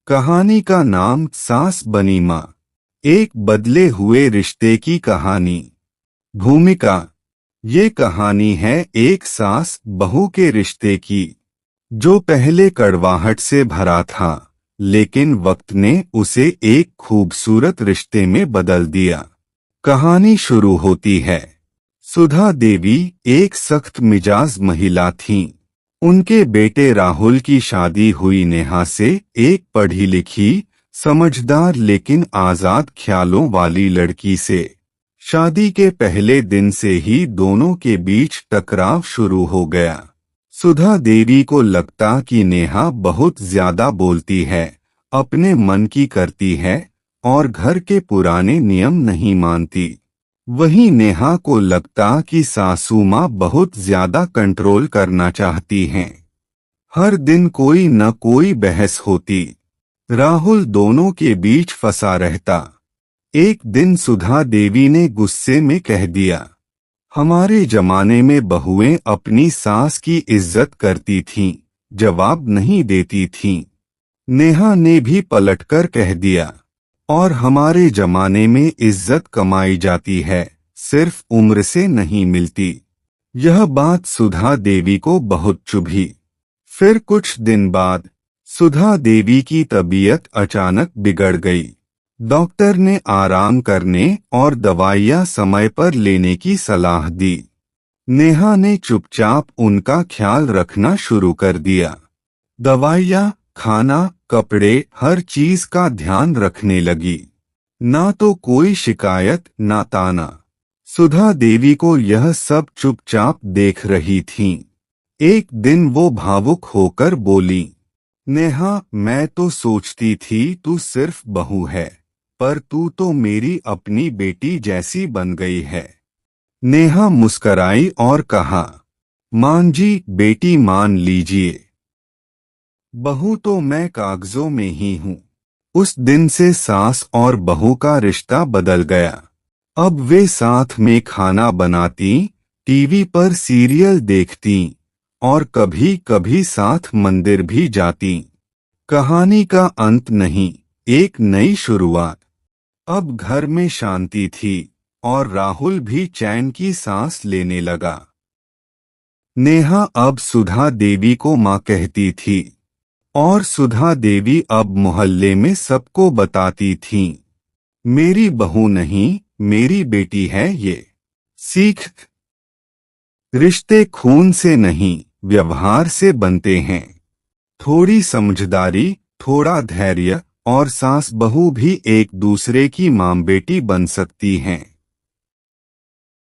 कहानी का नाम सास बनी मां। एक बदले हुए रिश्ते की कहानी। भूमिका। ये कहानी है एक सास बहू के रिश्ते की, जो पहले कड़वाहट से भरा था, लेकिन वक्त ने उसे एक खूबसूरत रिश्ते में बदल दिया। कहानी शुरू होती है। सुधा देवी एक सख्त मिजाज महिला थीं। उनके बेटे राहुल की शादी हुई नेहा से, एक पढ़ी लिखी, समझदार लेकिन आजाद ख्यालों वाली लड़की से। शादी के पहले दिन से ही दोनों के बीच टकराव शुरू हो गया। सुधा देवी को लगता कि नेहा बहुत ज्यादा बोलती है, अपने मन की करती है और घर के पुराने नियम नहीं मानती। वहीं नेहा को लगता कि सासू माँ बहुत ज्यादा कंट्रोल करना चाहती हैं। हर दिन कोई न कोई बहस होती। राहुल दोनों के बीच फंसा रहता। एक दिन सुधा देवी ने गुस्से में कह दिया, हमारे जमाने में बहुएं अपनी सास की इज्जत करती थीं, जवाब नहीं देती थीं। नेहा ने भी पलटकर कह दिया, और हमारे जमाने में इज्जत कमाई जाती है, सिर्फ उम्र से नहीं मिलती। यह बात सुधा देवी को बहुत चुभी। फिर कुछ दिन बाद सुधा देवी की तबीयत अचानक बिगड़ गई। डॉक्टर ने आराम करने और दवाइयां समय पर लेने की सलाह दी। नेहा ने चुपचाप उनका ख्याल रखना शुरू कर दिया। दवाइयां, खाना, कपड़े, हर चीज का ध्यान रखने लगी। ना तो कोई शिकायत, ना ताना। सुधा देवी को यह सब चुपचाप देख रही थीं। एक दिन वो भावुक होकर बोली, नेहा, मैं तो सोचती थी तू सिर्फ बहू है, पर तू तो मेरी अपनी बेटी जैसी बन गई है। नेहा मुस्कराई और कहा, मान जी, बेटी मान लीजिए। बहू तो मैं कागजों में ही हूँ। उस दिन से सास और बहू का रिश्ता बदल गया। अब वे साथ में खाना बनाती, टीवी पर सीरियल देखती और कभी कभी साथ मंदिर भी जाती। कहानी का अंत नहीं, एक नई शुरुआत। अब घर में शांति थी और राहुल भी चैन की सांस लेने लगा। नेहा अब सुधा देवी को माँ कहती थी और सुधा देवी अब मोहल्ले में सबको बताती थीं, मेरी बहू नहीं, मेरी बेटी है ये। सीख। रिश्ते खून से नहीं, व्यवहार से बनते हैं। थोड़ी समझदारी, थोड़ा धैर्य और सास बहू भी एक दूसरे की मां बेटी बन सकती हैं।